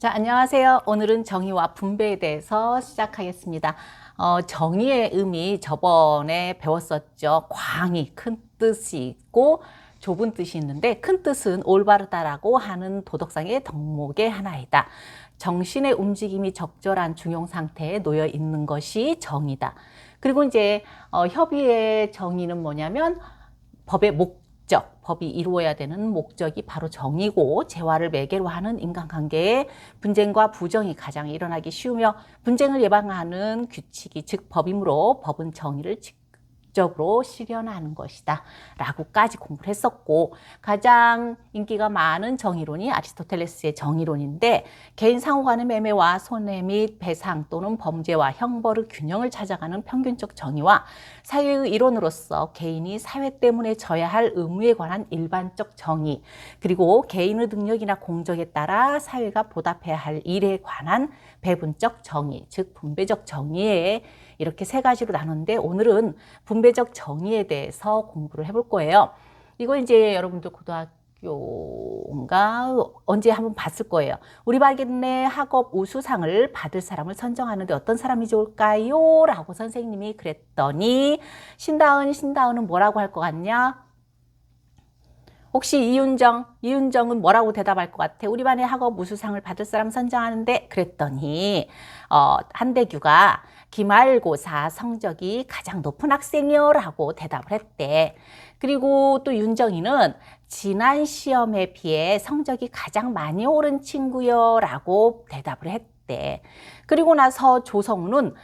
자, 안녕하세요. 오늘은 정의와 분배에 대해서 시작하겠습니다. 정의의 의미 저번에 배웠었죠. 광이 큰 뜻이 있고 좁은 뜻이 있는데 큰 뜻은 올바르다라고 하는 도덕상의 덕목의 하나이다. 정신의 움직임이 적절한 중용 상태에 놓여 있는 것이 정의다. 그리고 이제 협의의 정의는 뭐냐면 법의 법이 이루어야 되는 목적이 바로 정의고 재화를 매개로 하는 인간관계에 분쟁과 부정이 가장 일어나기 쉬우며 분쟁을 예방하는 규칙이 즉 법이므로 법은 정의를 적으로 실현하는 것이다 라고까지 공부를 했었고, 가장 인기가 많은 정의론이 아리스토텔레스의 정의론인데 개인 상호간의 매매와 손해 및 배상 또는 범죄와 형벌의 균형을 찾아가는 평균적 정의와 사회의 이론으로서 개인이 사회 때문에 져야 할 의무에 관한 일반적 정의, 그리고 개인의 능력이나 공적에 따라 사회가 보답해야 할 일에 관한 배분적 정의, 즉 분배적 정의에 이렇게 세 가지로 나누는데 오늘은 분배적 정의에 대해서 공부를 해볼 거예요. 이거 이제 여러분들 고등학교인가 언제 한번 봤을 거예요. 우리 반의 학업 우수상을 받을 사람을 선정하는데 어떤 사람이 좋을까요? 라고 선생님이 그랬더니 신다은은 뭐라고 할 것 같냐? 혹시 이윤정은 뭐라고 대답할 것 같아? 우리 반의 학업 우수상을 받을 사람 선정하는데 그랬더니 한대규가 기말고사 성적이 가장 높은 학생이요 라고 대답을 했대. 그리고 또 윤정이는 지난 시험에 비해 성적이 가장 많이 오른 친구요 라고 대답을 했대. 그리고 나서 조성우는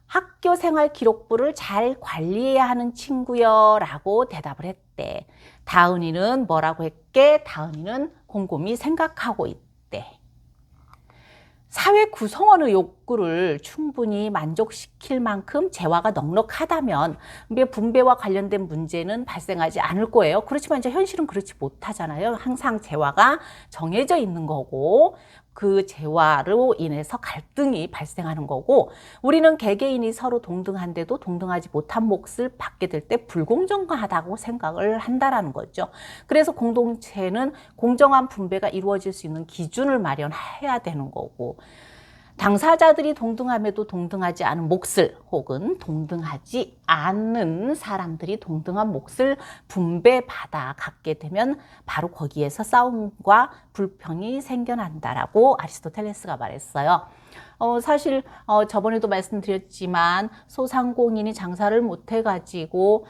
학교 생활 기록부를 잘 관리해야 하는 친구요 라고 대답을 했대. 다은이는 뭐라고 했게? 다은이는 곰곰이 생각하고 있대. 사회 구성원의 욕구를 충분히 만족시킬 만큼 재화가 넉넉하다면 분배와 관련된 문제는 발생하지 않을 거예요. 그렇지만 이제 현실은 그렇지 못하잖아요. 항상 재화가 정해져 있는 거고 그 재화로 인해서 갈등이 발생하는 거고, 우리는 개개인이 서로 동등한데도 동등하지 못한 몫을 받게 될 때 불공정하다고 생각을 한다라는 거죠. 그래서 공동체는 공정한 분배가 이루어질 수 있는 기준을 마련해야 되는 거고, 당사자들이 동등함에도 동등하지 않은 몫을 혹은 동등하지 않는 사람들이 동등한 몫을 분배받아 갖게 되면 바로 거기에서 싸움과 불평이 생겨난다라고 아리스토텔레스가 말했어요. 사실 저번에도 말씀드렸지만 소상공인이 장사를 못해가지고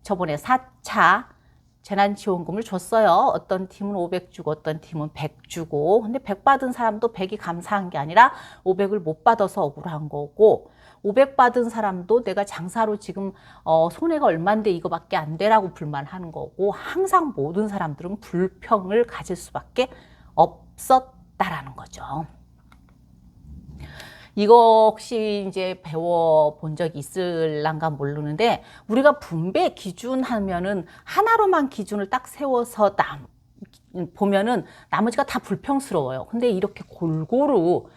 저번에 4차 재난지원금을 줬어요. 어떤 팀은 500 주고 어떤 팀은 100 주고. 근데 100 받은 사람도 100이 감사한 게 아니라 500을 못 받아서 억울한 거고, 500 받은 사람도 내가 장사로 지금 손해가 얼만데 이거밖에 안 돼라고 불만하는 거고, 항상 모든 사람들은 불평을 가질 수밖에 없었다라는 거죠. 이거 혹시 이제 배워본 적이 있을란가 모르는데, 우리가 분배 기준 하면은 하나로만 기준을 딱 세워서 보면은 나머지가 다 불평스러워요. 근데 이렇게 골고루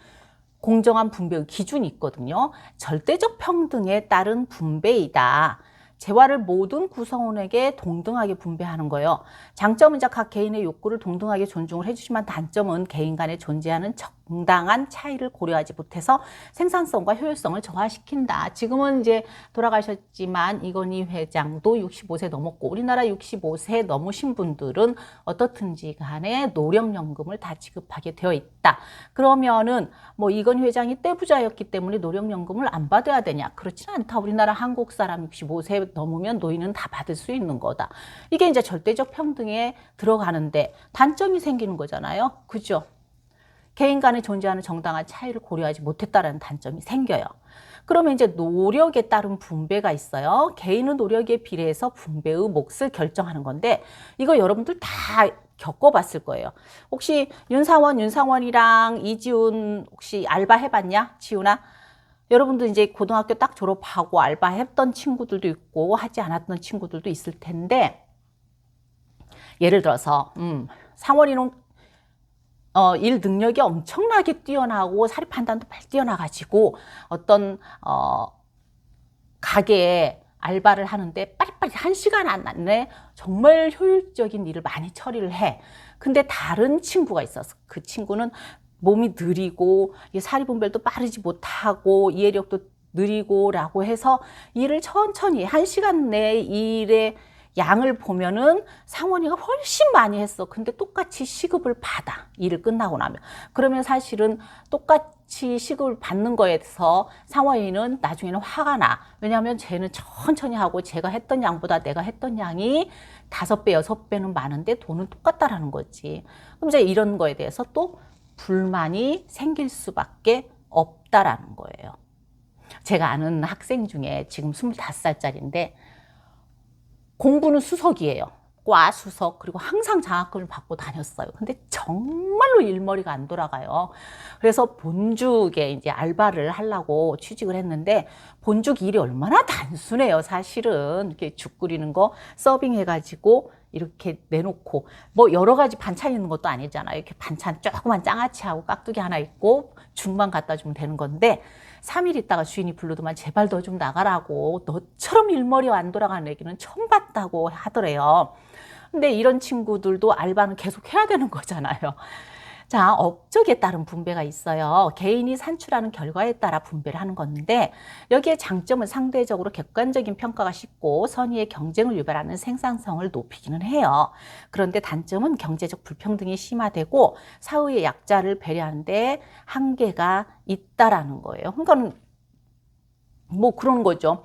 공정한 분배의 기준이 있거든요. 절대적 평등에 따른 분배이다. 재화를 모든 구성원에게 동등하게 분배하는 거예요. 장점은 각 개인의 욕구를 동등하게 존중을 해주지만 단점은 개인 간에 존재하는 정당한 차이를 고려하지 못해서 생산성과 효율성을 저하시킨다. 지금은 이제 돌아가셨지만 이건희 회장도 65세 넘었고, 우리나라 65세 넘으신 분들은 어떻든지 간에 노령연금을 다 지급하게 되어 있다. 그러면은 이건희 회장이 떼부자였기 때문에 노령연금을 안 받아야 되냐? 그렇지는 않다. 우리나라 한국 사람 65세 넘으면 노인은 다 받을 수 있는 거다. 이게 이제 절대적 평등에 들어가는데 단점이 생기는 거잖아요. 그죠? 개인 간에 존재하는 정당한 차이를 고려하지 못했다라는 단점이 생겨요. 그러면 이제 노력에 따른 분배가 있어요. 개인의 노력에 비례해서 분배의 몫을 결정하는 건데, 이거 여러분들 다 겪어봤을 거예요. 혹시 윤상원이랑 이지훈 혹시 알바 해봤냐? 지훈아? 여러분들 이제 고등학교 딱 졸업하고 알바 했던 친구들도 있고 하지 않았던 친구들도 있을 텐데, 예를 들어서 상원이는 일 능력이 엄청나게 뛰어나고 사리 판단도 빨리 뛰어나가지고 어떤 가게에 알바를 하는데 빨리빨리 1시간 안에 정말 효율적인 일을 많이 처리를 해. 근데 다른 친구가 있었어. 그 친구는 몸이 느리고 사리 분별도 빠르지 못하고 이해력도 느리고라고 해서 일을 천천히 1시간 내 일의 양을 보면은 상원이가 훨씬 많이 했어. 근데 똑같이 시급을 받아. 일을 끝나고 나면. 그러면 사실은 똑같이 시급을 받는 거에 대해서 상원이는 나중에는 화가 나. 왜냐하면 쟤는 천천히 하고 제가 했던 양보다 내가 했던 양이 5배, 6배는 많은데 돈은 똑같다라는 거지. 그럼 이제 이런 거에 대해서 또 불만이 생길 수밖에 없다라는 거예요. 제가 아는 학생 중에 지금 25살짜리인데 공부는 수석이에요. 과 수석, 그리고 항상 장학금을 받고 다녔어요. 근데 정말로 일머리가 안 돌아가요. 그래서 본죽에 이제 알바를 하려고 취직을 했는데 본죽 일이 얼마나 단순해요. 사실은 이렇게 죽 끓이는 거 서빙해가지고 이렇게 내놓고 뭐 여러 가지 반찬 있는 것도 아니잖아요. 이렇게 반찬 조그만 장아찌하고 깍두기 하나 있고 죽만 갖다 주면 되는 건데 3일 있다가 주인이 부르더만 제발 너 좀 나가라고. 너처럼 일머리 안 돌아가는 얘기는 처음 봤다고 하더래요. 근데 이런 친구들도 알바는 계속 해야 되는 거잖아요. 자, 업적에 따른 분배가 있어요. 개인이 산출하는 결과에 따라 분배를 하는 건데 여기에 장점은 상대적으로 객관적인 평가가 쉽고 선의의 경쟁을 유발하는 생산성을 높이기는 해요. 그런데 단점은 경제적 불평등이 심화되고 사회의 약자를 배려하는 데 한계가 있다라는 거예요. 그러니까 뭐 그런 거죠.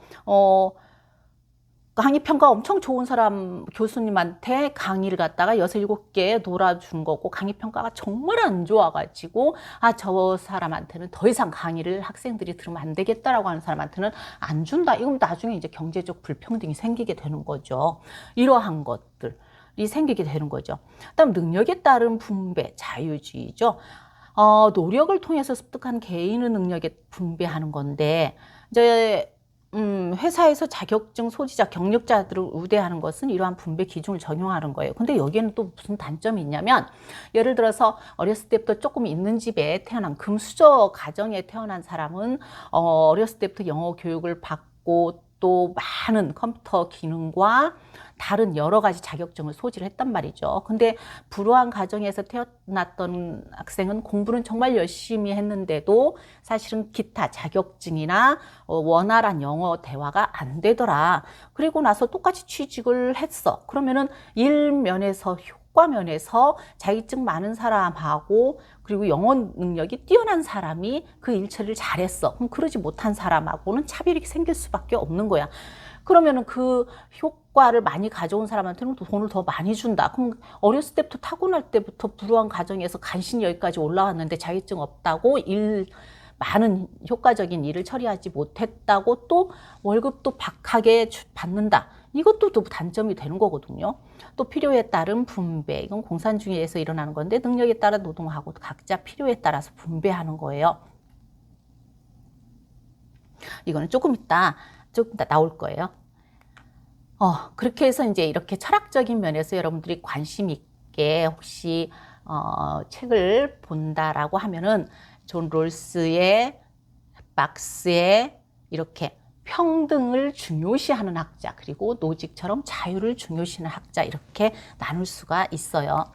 강의 평가 엄청 좋은 사람 교수님한테 강의를 갖다가 6, 7개 놀아준 거고 강의 평가가 정말 안 좋아가지고 저 사람한테는 더 이상 강의를 학생들이 들으면 안 되겠다라고 하는 사람한테는 안 준다. 이건 나중에 이제 경제적 불평등이 생기게 되는 거죠. 이러한 것들이 생기게 되는 거죠. 그다음 능력에 따른 분배, 자유주의죠. 노력을 통해서 습득한 개인의 능력에 분배하는 건데 이제 회사에서 자격증 소지자, 경력자들을 우대하는 것은 이러한 분배 기준을 적용하는 거예요. 근데 여기에는 또 무슨 단점이 있냐면 예를 들어서 어렸을 때부터 조금 있는 집에 태어난 금수저 가정에 태어난 사람은 어렸을 때부터 영어 교육을 받고 또 많은 컴퓨터 기능과 다른 여러 가지 자격증을 소지를 했단 말이죠. 근데 불우한 가정에서 태어났던 학생은 공부는 정말 열심히 했는데도 사실은 기타 자격증이나 원활한 영어 대화가 안 되더라. 그리고 나서 똑같이 취직을 했어. 그러면은 일 면에서 효과 면에서 자격증 많은 사람하고 그리고 영어 능력이 뛰어난 사람이 그 일 처리를 잘했어. 그럼 그러지 못한 사람하고는 차별이 생길 수밖에 없는 거야. 그러면은 그 효과를 많이 가져온 사람한테는 돈을 더 많이 준다. 그럼 어렸을 때부터 타고날 때부터 불우한 가정에서 간신히 여기까지 올라왔는데 자격증 없다고 많은 효과적인 일을 처리하지 못했다고 또 월급도 박하게 받는다. 이것도 또 단점이 되는 거거든요. 또 필요에 따른 분배. 이건 공산주의에서 일어나는 건데 능력에 따라 노동하고 각자 필요에 따라서 분배하는 거예요. 이거는 조금 이따 나올 거예요. 그렇게 해서 이제 이렇게 철학적인 면에서 여러분들이 관심 있게 혹시 책을 본다라고 하면은 존 롤스의 막스의 이렇게 평등을 중요시하는 학자 그리고 노직처럼 자유를 중요시하는 학자 이렇게 나눌 수가 있어요.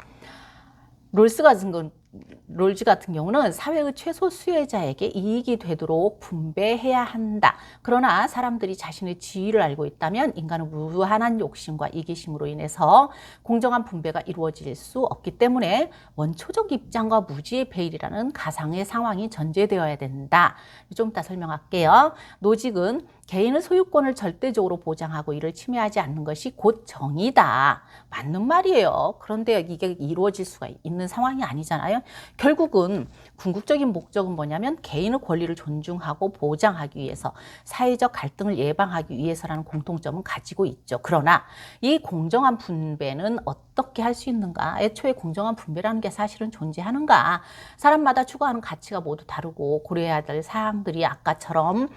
롤즈 같은 경우는 사회의 최소 수혜자에게 이익이 되도록 분배해야 한다. 그러나 사람들이 자신의 지위를 알고 있다면 인간은 무한한 욕심과 이기심으로 인해서 공정한 분배가 이루어질 수 없기 때문에 원초적 입장과 무지의 배일이라는 가상의 상황이 전제되어야 된다. 좀 이따 설명할게요. 노직은 개인의 소유권을 절대적으로 보장하고 이를 침해하지 않는 것이 곧 정의다. 맞는 말이에요. 그런데 이게 이루어질 수가 있는 상황이 아니잖아요. 결국은 궁극적인 목적은 뭐냐면 개인의 권리를 존중하고 보장하기 위해서 사회적 갈등을 예방하기 위해서라는 공통점은 가지고 있죠. 그러나 이 공정한 분배는 어떻게 할 수 있는가? 애초에 공정한 분배라는 게 사실은 존재하는가? 사람마다 추구하는 가치가 모두 다르고 고려해야 될 사항들이 아까처럼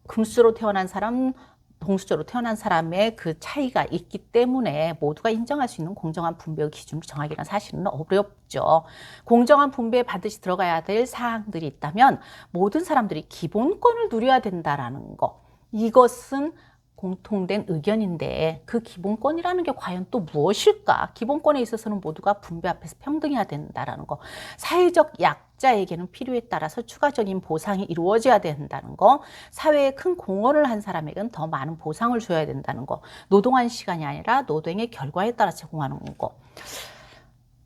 금수저로 태어난 사람, 동수저로 태어난 사람의 그 차이가 있기 때문에 모두가 인정할 수 있는 공정한 분배의 기준을 정하기는 사실은 어렵죠. 공정한 분배에 반드시 들어가야 될 사항들이 있다면 모든 사람들이 기본권을 누려야 된다라는 거. 이것은 공통된 의견인데 그 기본권이라는 게 과연 또 무엇일까? 기본권에 있어서는 모두가 분배 앞에서 평등해야 된다는 거. 사회적 약자에게는 필요에 따라서 추가적인 보상이 이루어져야 된다는 거. 사회에 큰 공헌을 한 사람에게는 더 많은 보상을 줘야 된다는 거. 노동한 시간이 아니라 노동의 결과에 따라 제공하는 거.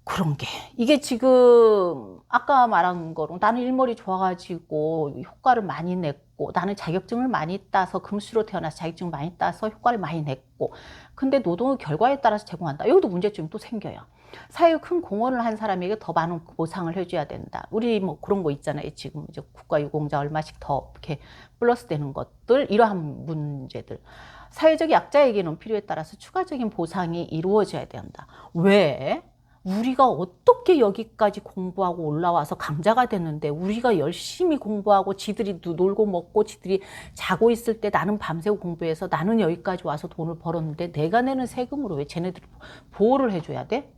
그런 게 이게 지금 아까 말한 거로 나는 일머리 좋아가지고 효과를 많이 냈고 나는 자격증을 많이 따서 금수로 태어나서 자격증을 많이 따서 효과를 많이 냈고 근데 노동의 결과에 따라서 제공한다. 여기도 문제점이 또 생겨요. 사회에 큰 공헌을 한 사람에게 더 많은 보상을 해줘야 된다. 우리 뭐 그런 거 있잖아요. 지금 이제 국가유공자 얼마씩 더 이렇게 플러스 되는 것들 이러한 문제들. 사회적 약자에게는 필요에 따라서 추가적인 보상이 이루어져야 된다. 왜? 우리가 어떻게 여기까지 공부하고 올라와서 강자가 됐는데 우리가 열심히 공부하고 지들이 놀고 먹고 지들이 자고 있을 때 나는 밤새고 공부해서 나는 여기까지 와서 돈을 벌었는데 내가 내는 세금으로 왜 쟤네들 보호를 해줘야 돼?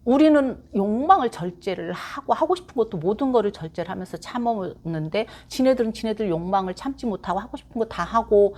우리는 욕망을 절제를 하고 싶은 것도 모든 거를 절제를 하면서 참았는데 지네들은 지네들 욕망을 참지 못하고 하고 싶은 거 다 하고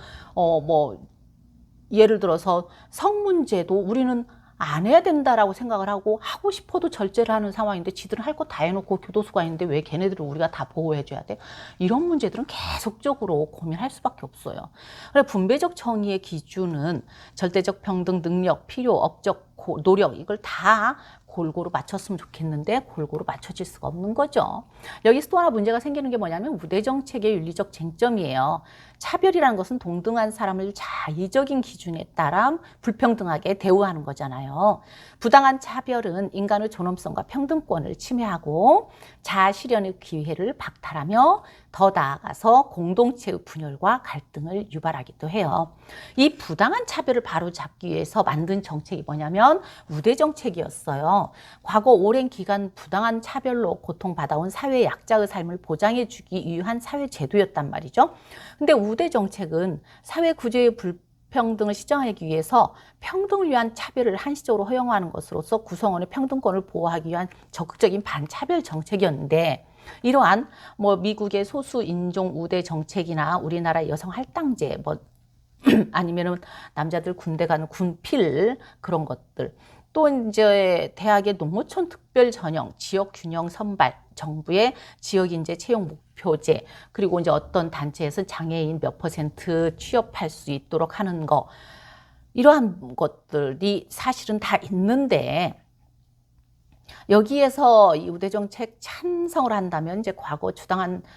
예를 들어서 성 문제도 우리는 안 해야 된다라고 생각을 하고 싶어도 절제를 하는 상황인데 지들은 할 거 다 해놓고 교도소가 있는데 왜 걔네들을 우리가 다 보호해줘야 돼? 이런 문제들은 계속적으로 고민할 수밖에 없어요. 그래 분배적 정의의 기준은 절대적 평등, 능력, 필요, 업적, 노력 이걸 다 골고루 맞췄으면 좋겠는데 골고루 맞춰질 수가 없는 거죠. 여기서 또 하나 문제가 생기는 게 뭐냐면 우대정책의 윤리적 쟁점이에요. 차별이라는 것은 동등한 사람을 자의적인 기준에 따라 불평등하게 대우하는 거잖아요. 부당한 차별은 인간의 존엄성과 평등권을 침해하고 자아실현의 기회를 박탈하며 더 나아가서 공동체의 분열과 갈등을 유발하기도 해요. 이 부당한 차별을 바로잡기 위해서 만든 정책이 뭐냐면 우대정책이었어요. 과거 오랜 기간 부당한 차별로 고통받아온 사회 약자의 삶을 보장해주기 위한 사회제도였단 말이죠. 근데 우대정책은 사회 구조의 불평등을 시정하기 위해서 평등을 위한 차별을 한시적으로 허용하는 것으로서 구성원의 평등권을 보호하기 위한 적극적인 반차별 정책이었는데 이러한 미국의 소수 인종 우대 정책이나 우리나라 여성 할당제 아니면은 남자들 군대 가는 군필 그런 것들 또 이제 대학의 농어촌 특별 전형, 지역 균형 선발, 정부의 지역 인재 채용 목표제, 그리고 이제 어떤 단체에서 장애인 몇 % 취업할 수 있도록 하는 거 이러한 것들이 사실은 다 있는데 여기에서 이 우대정책 찬성을 한다면 이제 과거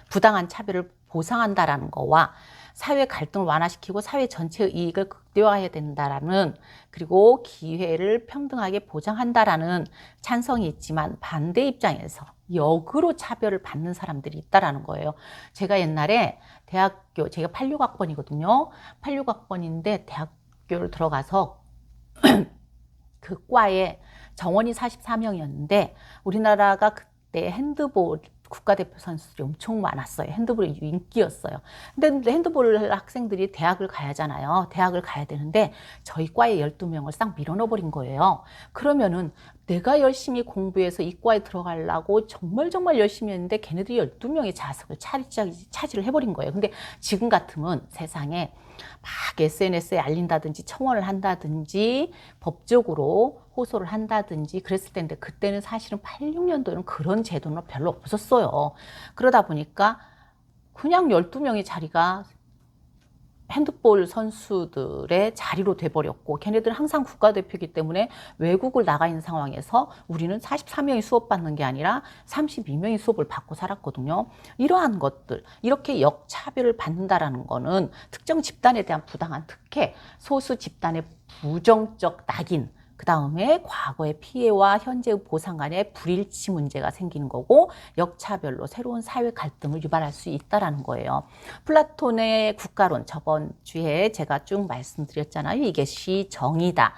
부당한 차별을 보상한다라는 거와 사회 갈등을 완화시키고 사회 전체의 이익을 극대화해야 된다라는 그리고 기회를 평등하게 보장한다라는 찬성이 있지만 반대 입장에서 역으로 차별을 받는 사람들이 있다라는 거예요. 제가 옛날에 제가 86학번이거든요. 86학번인데 대학교를 들어가서 그 과에 정원이 44명이었는데 우리나라가 그때 핸드볼 국가대표 선수들이 엄청 많았어요. 핸드볼이 인기였어요. 근데 핸드볼 학생들이 대학을 가야 하잖아요. 대학을 가야 되는데 저희 과에 12명을 싹 밀어넣어버린 거예요. 그러면은 내가 열심히 공부해서 이 과에 들어가려고 정말 열심히 했는데 걔네들이 12명의 자석을 차지를 해버린 거예요. 근데 지금 같으면 세상에 막 SNS에 알린다든지 청원을 한다든지 법적으로 호소를 한다든지 그랬을 텐데 그때는 사실은 86년도에는 그런 제도는 별로 없었어요. 그러다 보니까 그냥 12명의 자리가 핸드볼 선수들의 자리로 돼버렸고 걔네들은 항상 국가대표이기 때문에 외국을 나가 있는 상황에서 우리는 44명이 수업받는 게 아니라 32명이 수업을 받고 살았거든요. 이러한 것들 이렇게 역차별을 받는다라는 거는 특정 집단에 대한 부당한 특혜, 소수 집단의 부정적 낙인 그 다음에 과거의 피해와 현재의 보상 간의 불일치 문제가 생기는 거고 역차별로 새로운 사회 갈등을 유발할 수 있다는 거예요. 플라톤의 국가론 저번 주에 제가 쭉 말씀드렸잖아요. 이게 시정이다.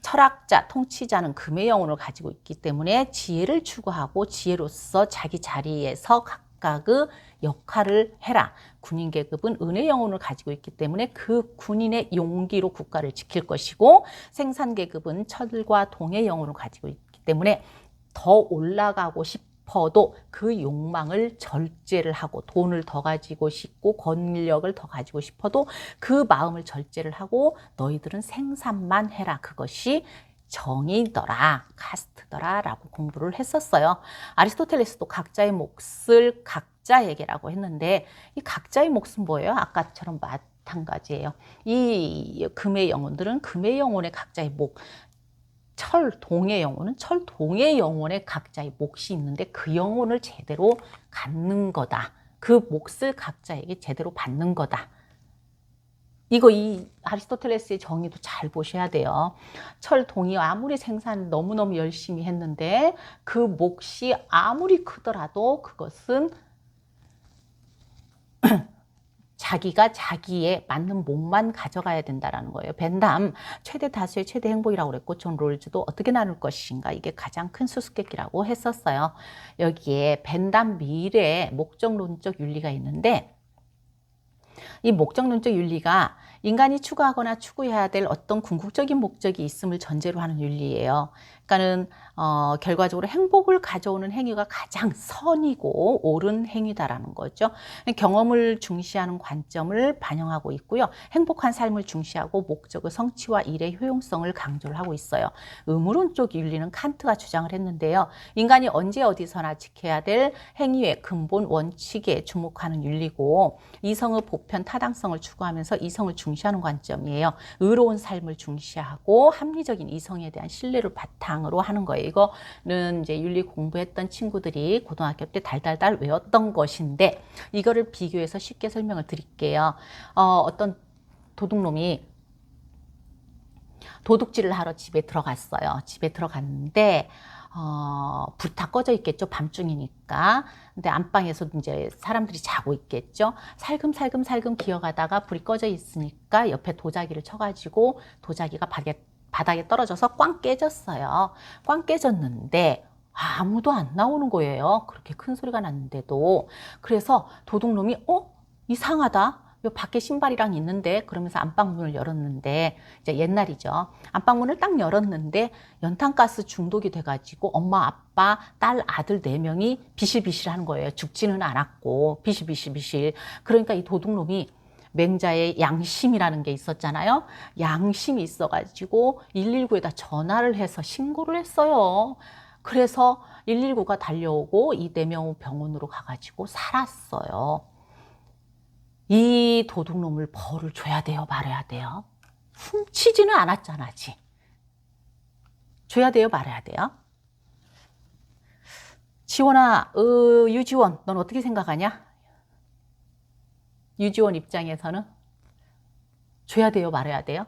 철학자, 통치자는 금의 영혼을 가지고 있기 때문에 지혜를 추구하고 지혜로서 자기 자리에서 각각의 역할을 해라. 군인 계급은 은의 영혼을 가지고 있기 때문에 그 군인의 용기로 국가를 지킬 것이고 생산 계급은 철과 동의 영혼을 가지고 있기 때문에 더 올라가고 싶어 싶어도 그 욕망을 절제를 하고 돈을 더 가지고 싶고 권력을 더 가지고 싶어도 그 마음을 절제를 하고 너희들은 생산만 해라. 그것이 정의더라, 카스트더라 라고 공부를 했었어요. 아리스토텔레스도 각자의 몫을 각자에게라고 했는데 이 각자의 몫은 뭐예요? 아까처럼 마찬가지예요. 이 금의 영혼들은 금의 영혼의 각자의 몫, 철동의 영혼은 철동의 영혼의 각자의 몫이 있는데 그 영혼을 제대로 갖는 거다. 그 몫을 각자에게 제대로 받는 거다. 이 아리스토텔레스의 정의도 잘 보셔야 돼요. 철동이 아무리 생산을 너무너무 열심히 했는데 그 몫이 아무리 크더라도 그것은 자기가 자기에 맞는 몫만 가져가야 된다는 거예요. 벤담, 최대 다수의 최대 행복이라고 그랬고 존 롤즈도 어떻게 나눌 것인가 이게 가장 큰 수수께끼라고 했었어요. 여기에 벤담 밀의 목적론적 윤리가 있는데 이 목적론적 윤리가 인간이 추구하거나 추구해야 될 어떤 궁극적인 목적이 있음을 전제로 하는 윤리예요. 그러니까는 결과적으로 행복을 가져오는 행위가 가장 선이고 옳은 행위다라는 거죠. 경험을 중시하는 관점을 반영하고 있고요. 행복한 삶을 중시하고 목적의 성취와 일의 효용성을 강조를 하고 있어요. 의무론적 윤리는 칸트가 주장을 했는데요. 인간이 언제 어디서나 지켜야 될 행위의 근본 원칙에 주목하는 윤리고 이성의 보편 타당성을 추구하면서 이성을 중시하는 관점이에요. 의로운 삶을 중시하고 합리적인 이성에 대한 신뢰를 바탕으로 하는 거예요. 이거는 이제 윤리 공부했던 친구들이 고등학교 때 달달달 외웠던 것인데 이거를 비교해서 쉽게 설명을 드릴게요. 어떤 도둑놈이 도둑질을 하러 집에 들어갔어요. 집에 들어갔는데 불 다 꺼져 있겠죠. 밤중이니까. 근데 안방에서 이제 사람들이 자고 있겠죠. 살금살금 기어가다가 불이 꺼져 있으니까 옆에 도자기를 쳐가지고 도자기가 바닥에 떨어져서 꽝 깨졌어요. 꽝 깨졌는데 아무도 안 나오는 거예요. 그렇게 큰 소리가 났는데도. 그래서 도둑놈이 이상하다. 요 밖에 신발이랑 있는데 그러면서 안방문을 열었는데 이제 옛날이죠. 안방문을 딱 열었는데 연탄가스 중독이 돼가지고 엄마, 아빠, 딸, 아들 4명이 비실비실 하는 거예요. 죽지는 않았고 비실비실. 그러니까 이 도둑놈이 맹자의 양심이라는 게 있었잖아요. 양심이 있어가지고 119에다 전화를 해서 신고를 했어요. 그래서 119가 달려오고 이 4명 병원으로 가가지고 살았어요. 이 도둑놈을 벌을 줘야 돼요? 말아야 돼요? 훔치지는 않았잖아, 아직. 줘야 돼요? 말아야 돼요? 지원아, 유지원, 넌 어떻게 생각하냐? 유지원 입장에서는 줘야 돼요? 말아야 돼요?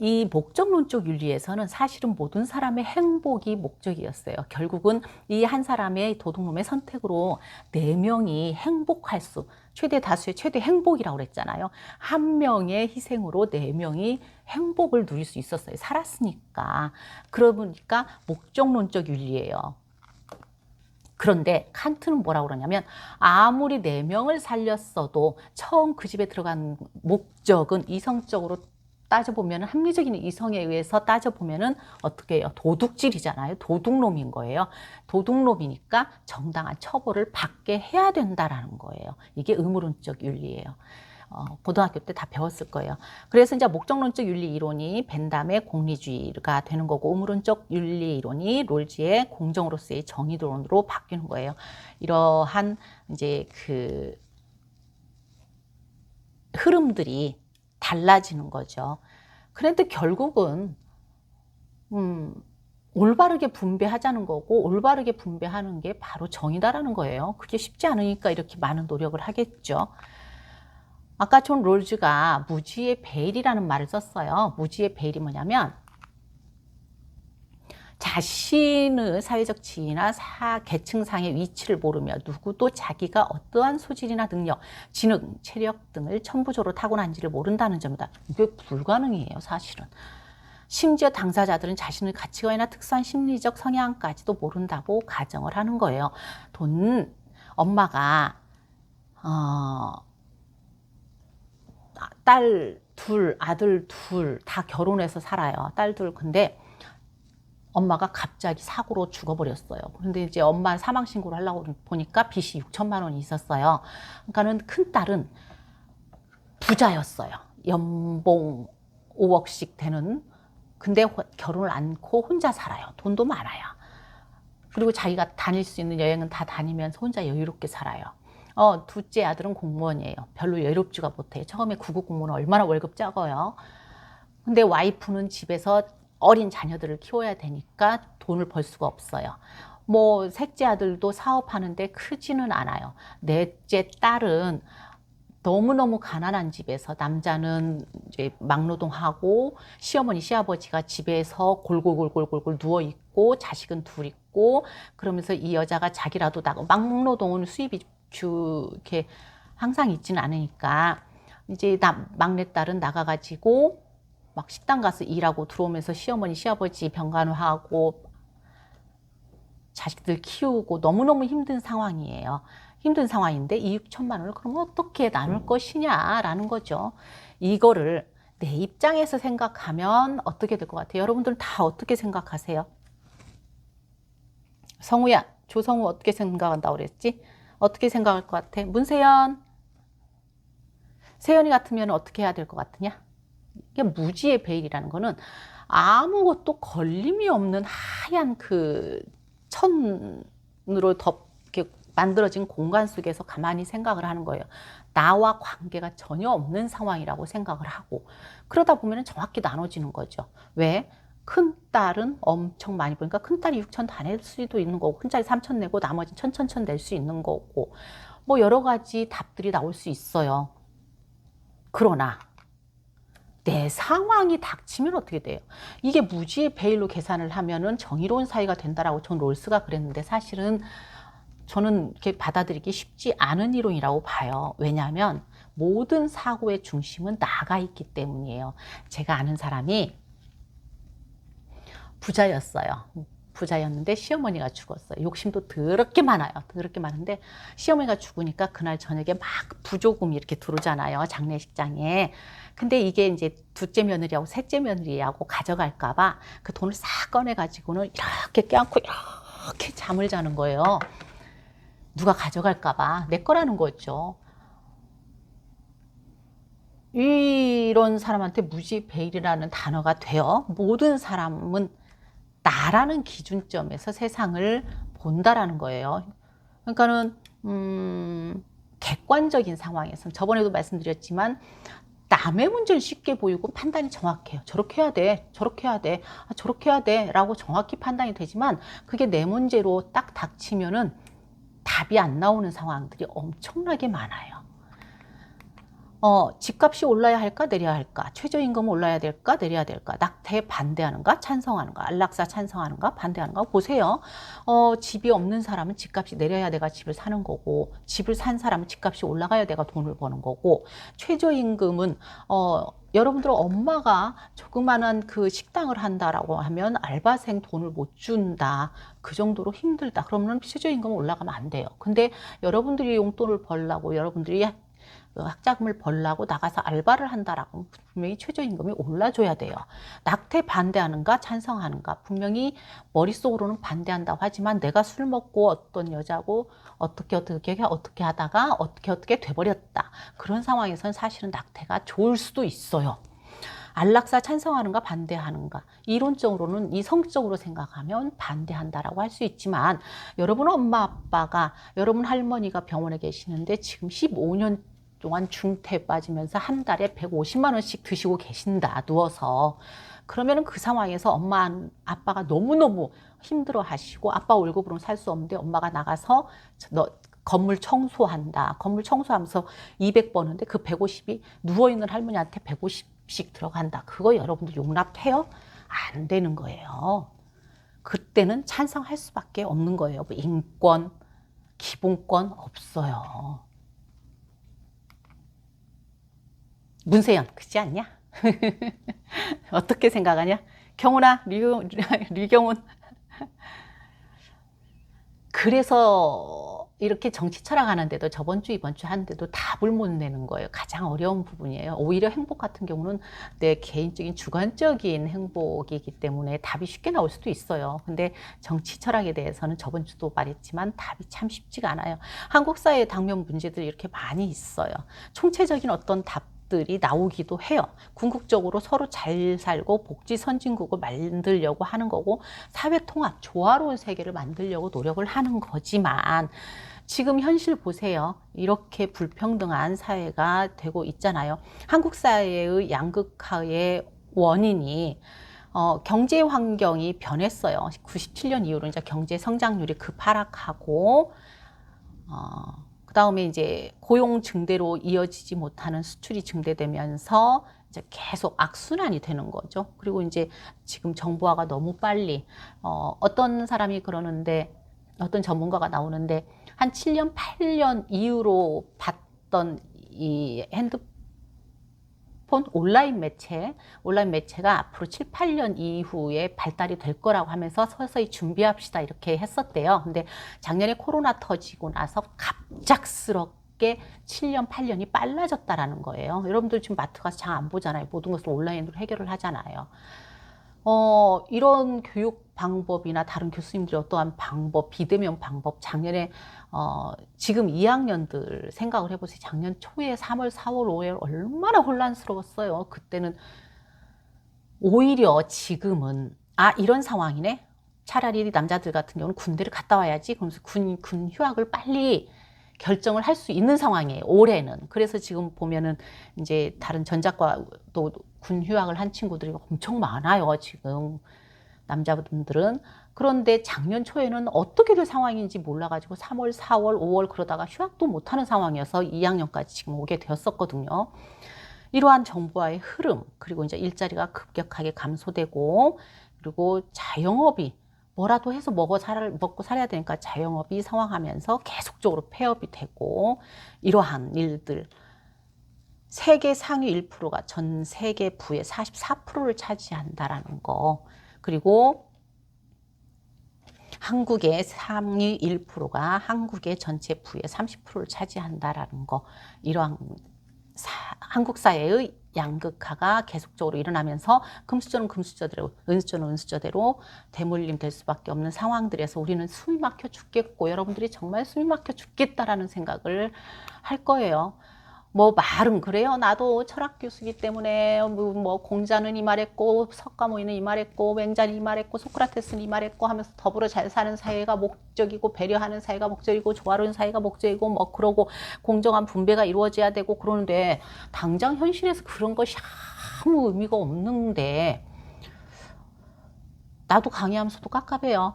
이 목적론적 윤리에서는 사실은 모든 사람의 행복이 목적이었어요. 결국은 이 한 사람의 도둑놈의 선택으로 4명이 행복할 수, 최대 다수의 최대 행복이라고 그랬잖아요. 한 명의 희생으로 4명이 행복을 누릴 수 있었어요. 살았으니까. 그러니까 목적론적 윤리예요. 그런데 칸트는 뭐라고 그러냐면 아무리 4명을 살렸어도 처음 그 집에 들어간 목적은 이성적으로 따져보면 합리적인 이성에 의해서 따져보면은 어떻게 해요? 도둑질이잖아요. 도둑놈인 거예요. 도둑놈이니까 정당한 처벌을 받게 해야 된다라는 거예요. 이게 의무론적 윤리예요. 고등학교 때 다 배웠을 거예요. 그래서 이제 목적론적 윤리 이론이 벤담의 공리주의가 되는 거고 의무론적 윤리 이론이 롤즈의 공정으로서의 정의론으로 바뀌는 거예요. 이러한 이제 그 흐름들이 달라지는 거죠. 그런데 결국은 올바르게 분배하자는 거고 올바르게 분배하는 게 바로 정의다라는 거예요. 그게 쉽지 않으니까 이렇게 많은 노력을 하겠죠. 아까 존 롤즈가 무지의 배일이라는 말을 썼어요. 무지의 배일이 뭐냐면 자신의 사회적 지위나 계층상의 위치를 모르며 누구도 자기가 어떠한 소질이나 능력, 지능, 체력 등을 천부적으로 타고난지를 모른다는 점이다. 이게 불가능해요, 사실은. 심지어 당사자들은 자신의 가치관이나 특수한 심리적 성향까지도 모른다고 가정을 하는 거예요. 엄마가 딸 둘, 아들 둘 다 결혼해서 살아요. 딸 둘. 근데 엄마가 갑자기 사고로 죽어버렸어요. 그런데 이제 엄마 사망신고를 하려고 보니까 빚이 6천만 원이 있었어요. 그러니까는 큰딸은 부자였어요. 연봉 5억씩 되는. 근데 결혼을 않고 혼자 살아요. 돈도 많아요. 그리고 자기가 다닐 수 있는 여행은 다 다니면서 혼자 여유롭게 살아요. 둘째 아들은 공무원이에요. 별로 여유롭지가 못해요. 처음에 구급 공무원은 얼마나 월급 작아요. 근데 와이프는 집에서 어린 자녀들을 키워야 되니까 돈을 벌 수가 없어요. 뭐 셋째 아들도 사업하는데 크지는 않아요. 넷째 딸은 너무너무 가난한 집에서, 남자는 이제 막노동하고 시어머니 시아버지가 집에서 골골골골골 누워있고 자식은 둘 있고, 그러면서 이 여자가 자기라도 나가, 막노동은 수입이 이렇게 항상 있지는 않으니까 이제 막내딸은 나가가지고 막 식당 가서 일하고 들어오면서 시어머니 시아버지 병간호하고 자식들 키우고 너무너무 힘든 상황이에요. 힘든 상황인데 이 6천만 원을 그러면 어떻게 나눌 것이냐라는 거죠. 이거를 내 입장에서 생각하면 어떻게 될 것 같아요? 여러분들 다 어떻게 생각하세요? 성우야, 조성우 어떻게 생각한다고 그랬지? 어떻게 생각할 것 같아? 문세연, 세연이 같으면 어떻게 해야 될 것 같으냐? 이게 무지의 베일이라는 거는 아무것도 걸림이 없는 하얀 그 천으로 이렇게 만들어진 공간 속에서 가만히 생각을 하는 거예요. 나와 관계가 전혀 없는 상황이라고 생각을 하고, 그러다 보면 정확히 나눠지는 거죠. 왜? 큰딸은 엄청 많이 버니까 큰딸이 6천 다 낼 수도 있는 거고, 큰딸이 3천 내고 나머지 천천천 낼 수 있는 거고, 뭐 여러 가지 답들이 나올 수 있어요. 그러나 내 상황이 닥치면 어떻게 돼요? 이게 무지의 베일로 계산을 하면은 정의로운 사회가 된다라고 존 롤스가 그랬는데, 사실은 저는 이렇게 받아들이기 쉽지 않은 이론이라고 봐요. 왜냐하면 모든 사고의 중심은 나가 있기 때문이에요. 제가 아는 사람이 부자였어요. 부자였는데 시어머니가 죽었어요. 욕심도 더럽게 많아요. 더럽게 많은데 시어머니가 죽으니까 그날 저녁에 막 부조금이 이렇게 들어오잖아요. 장례식장에. 근데 이게 이제 둘째 며느리하고 셋째 며느리하고 가져갈까봐 그 돈을 싹 꺼내가지고는 이렇게 껴안고 이렇게 잠을 자는 거예요. 누가 가져갈까봐. 내 거라는 거죠. 이런 사람한테 무지베일이라는 단어가 돼요. 모든 사람은 나라는 기준점에서 세상을 본다라는 거예요. 그러니까는 객관적인 상황에서는, 저번에도 말씀드렸지만, 남의 문제를 쉽게 보이고 판단이 정확해요. 저렇게 해야 돼, 저렇게 해야 돼, 저렇게 해야 돼 라고 정확히 판단이 되지만, 그게 내 문제로 딱 닥치면은 답이 안 나오는 상황들이 엄청나게 많아요. 집값이 올라야 할까 내려야 할까, 최저임금은 올라야 될까 내려야 될까, 낙태 반대하는가 찬성하는가, 안락사 찬성하는가 반대하는가. 보세요. 집이 없는 사람은 집값이 내려야 내가 집을 사는 거고, 집을 산 사람은 집값이 올라가야 내가 돈을 버는 거고, 최저임금은 여러분들 엄마가 조그만한 그 식당을 한다라고 하면 알바생 돈을 못 준다, 그 정도로 힘들다, 그러면 최저임금 올라가면 안 돼요. 근데 여러분들이 용돈을 벌라고, 여러분들이 학자금을 벌라고 나가서 알바를 한다라고 분명히 최저임금이 올라줘야 돼요. 낙태 반대하는가 찬성하는가, 분명히 머릿속으로는 반대한다고 하지만 내가 술 먹고 어떤 여자고 어떻게 하다가 어떻게 돼버렸다, 그런 상황에서는 사실은 낙태가 좋을 수도 있어요. 안락사 찬성하는가 반대하는가, 이론적으로는 이성적으로 생각하면 반대한다라고 할 수 있지만, 여러분 엄마 아빠가, 여러분 할머니가 병원에 계시는데 지금 15년 동안 중태에 빠지면서 한 달에 150만 원씩 드시고 계신다, 누워서. 그러면은 그 상황에서 엄마 아빠가 너무너무 힘들어 하시고, 아빠 월급으로는 살 수 없는데 엄마가 나가서 건물 청소한다, 건물 청소하면서 200 버는데 그 150이 누워있는 할머니한테 150씩 들어간다. 그거 여러분들 용납해요? 안 되는 거예요. 그때는 찬성할 수밖에 없는 거예요. 뭐 인권, 기본권 없어요. 문세연, 그렇지 않냐? 어떻게 생각하냐? 경훈아, 류경훈. 그래서 이렇게 정치 철학하는데도 저번 주 이번 주 하는데도 답을 못 내는 거예요. 가장 어려운 부분이에요. 오히려 행복 같은 경우는 내 개인적인 주관적인 행복이기 때문에 답이 쉽게 나올 수도 있어요. 근데 정치 철학에 대해서는 저번 주도 말했지만 답이 참 쉽지가 않아요. 한국 사회의 당면 문제들이 이렇게 많이 있어요. 총체적인 어떤 답들이 나오기도 해요. 궁극적으로 서로 잘 살고 복지 선진국을 만들려고 하는 거고 사회 통합, 조화로운 세계를 만들려고 노력을 하는 거지만 지금 현실 보세요. 이렇게 불평등한 사회가 되고 있잖아요. 한국 사회의 양극화의 원인이 경제 환경이 변했어요. 97년 이후로 이제 경제 성장률이 급하락하고 그 다음에 이제 고용 증대로 이어지지 못하는 수출이 증대되면서 이제 계속 악순환이 되는 거죠. 그리고 이제 지금 정보화가 너무 빨리 어떤 사람이 그러는데 어떤 전문가가 나오는데 한 7년, 8년 이후로 봤던 이 핸드폰 온라인 매체가 앞으로 7, 8년 이후에 발달이 될 거라고 하면서 서서히 준비합시다 이렇게 했었대요. 근데 작년에 코로나 터지고 나서 갑작스럽게 7년, 8년이 빨라졌다라는 거예요. 여러분들 지금 마트 가서 장 안 보잖아요. 모든 것을 온라인으로 해결을 하잖아요. 이런 교육 방법이나 다른 교수님들이 어떠한 방법, 비대면 방법, 작년에, 지금 2학년들 생각을 해보세요. 작년 초에 3월, 4월, 5월 얼마나 혼란스러웠어요. 그때는 오히려 지금은, 이런 상황이네? 차라리 남자들 같은 경우는 군대를 갔다 와야지. 그러면서 군 휴학을 빨리 결정을 할 수 있는 상황이에요. 올해는. 그래서 지금 보면은 이제 다른 전작과도 군 휴학을 한 친구들이 엄청 많아요. 지금 남자분들은. 그런데 작년 초에는 어떻게 될 상황인지 몰라가지고 3월, 4월, 5월 그러다가 휴학도 못하는 상황이어서 2학년까지 지금 오게 되었었거든요. 이러한 정보와의 흐름, 그리고 이제 일자리가 급격하게 감소되고, 그리고 자영업이 뭐라도 해서 먹고 살아야 되니까 자영업이 상황하면서 계속적으로 폐업이 되고, 이러한 일들. 세계 상위 1%가 전 세계 부의 44%를 차지한다라는 거. 그리고 한국의 상위 1%가 한국의 전체 부의 30%를 차지한다라는 거. 이러한 한국 사회의 양극화가 계속적으로 일어나면서 금수저는 금수저대로, 은수저는 은수저대로 대물림 될 수밖에 없는 상황들에서 우리는 숨이 막혀 죽겠고 여러분들이 정말 숨이 막혀 죽겠다라는 생각을 할 거예요. 뭐 말은 그래요. 나도 철학 교수이기 때문에 뭐 공자는 이 말했고 석가모니는 이 말했고 맹자는 이 말했고 소크라테스는 이 말했고 하면서 더불어 잘 사는 사회가 목적이고 배려하는 사회가 목적이고 조화로운 사회가 목적이고 뭐 그러고 공정한 분배가 이루어져야 되고 그러는데 당장 현실에서 그런 것이 아무 의미가 없는데 나도 강의하면서도 깝깝해요.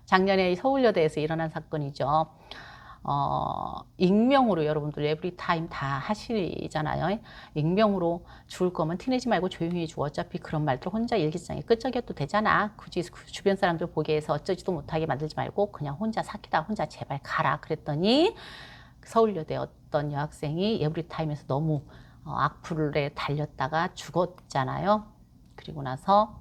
작년에 서울여대에서 일어난 사건이죠. 익명으로 여러분들 에브리타임 다 하시잖아요. 익명으로 죽을 거면 티내지 말고 조용히 죽어. 어차피 그런 말들 혼자 일기장에 끄적여도 되잖아. 굳이 주변 사람들 보게 해서 어쩌지도 못하게 만들지 말고 그냥 혼자 삭히다 혼자 제발 가라. 그랬더니 서울여대 어떤 여학생이 에브리타임에서 너무 악플에 달렸다가 죽었잖아요. 그리고 나서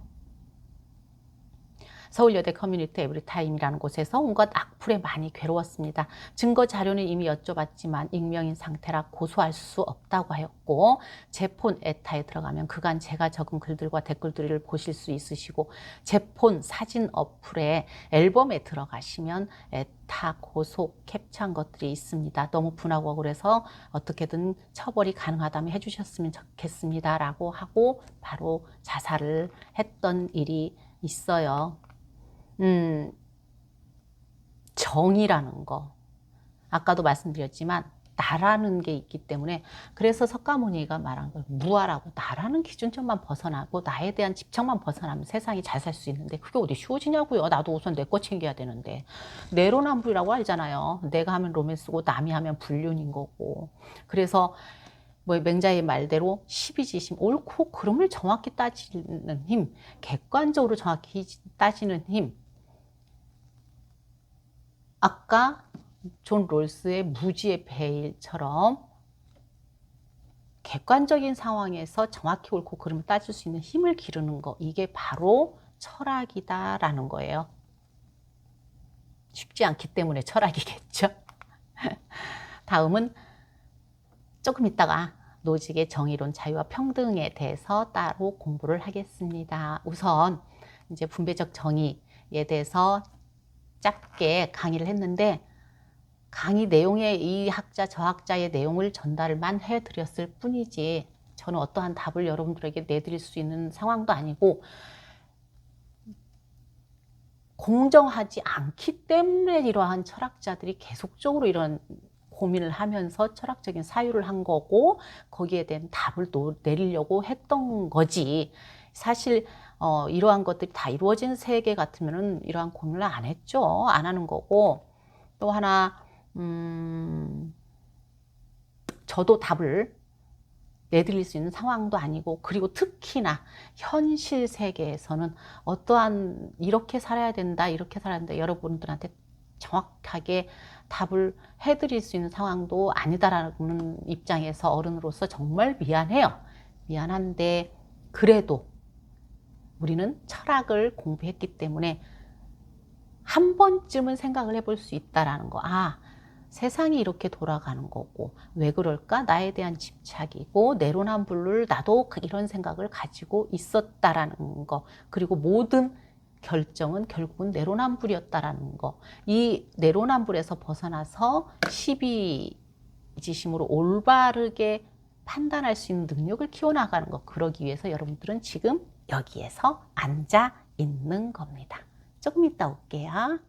서울여대 커뮤니티 에브리타임이라는 곳에서 온갖 악플에 많이 괴로웠습니다. 증거 자료는 이미 여쭤봤지만 익명인 상태라 고소할 수 없다고 하였고 제 폰 에타에 들어가면 그간 제가 적은 글들과 댓글들을 보실 수 있으시고 제 폰 사진 어플에 앨범에 들어가시면 에타 고소 캡처한 것들이 있습니다. 너무 분하고 그래서 어떻게든 처벌이 가능하다면 해주셨으면 좋겠습니다. 라고 하고 바로 자살을 했던 일이 있어요. 정이라는 거. 아까도 말씀드렸지만 나라는 게 있기 때문에 그래서 석가모니가 말한 걸 무아라고 나라는 기준점만 벗어나고 나에 대한 집착만 벗어나면 세상이 잘 살 수 있는데 그게 어디 쉬워지냐고요. 나도 우선 내 거 챙겨야 되는데. 내로남불이라고 알잖아요. 내가 하면 로맨스고 남이 하면 불륜인 거고. 그래서 뭐 맹자의 말대로 시비지심 옳고 그름을 정확히 따지는 힘, 객관적으로 정확히 따지는 힘. 아까 존 롤스의 무지의 베일처럼 객관적인 상황에서 정확히 옳고 그름을 따질 수 있는 힘을 기르는 거, 이게 바로 철학이다라는 거예요. 쉽지 않기 때문에 철학이겠죠. 다음은 조금 있다가 노직의 정의론, 자유와 평등에 대해서 따로 공부를 하겠습니다. 우선 이제 분배적 정의에 대해서 짧게 강의를 했는데 강의 내용에 이 학자 저 학자의 내용을 전달만 해드렸을 뿐이지 저는 어떠한 답을 여러분들에게 내드릴 수 있는 상황도 아니고 공정하지 않기 때문에 이러한 철학자들이 계속적으로 이런 고민을 하면서 철학적인 사유를 한 거고 거기에 대한 답을 또 내리려고 했던 거지. 사실 이러한 것들이 다 이루어진 세계 같으면은 이러한 고민을 안 했죠. 안 하는 거고. 또 하나 저도 답을 내드릴 수 있는 상황도 아니고, 그리고 특히나 현실 세계에서는 어떠한 이렇게 살아야 된다, 이렇게 살아야 된다, 여러분들한테 정확하게 답을 해드릴 수 있는 상황도 아니다라는 입장에서 어른으로서 정말 미안해요. 미안한데 그래도 우리는 철학을 공부했기 때문에 한 번쯤은 생각을 해볼 수 있다라는 거. 아, 세상이 이렇게 돌아가는 거고 왜 그럴까? 나에 대한 집착이고 내로남불을 나도 이런 생각을 가지고 있었다라는 거. 그리고 모든 결정은 결국은 내로남불이었다라는 거. 이 내로남불에서 벗어나서 시비지심으로 올바르게 판단할 수 있는 능력을 키워나가는 거. 그러기 위해서 여러분들은 지금 여기에서 앉아 있는 겁니다. 조금 이따 올게요.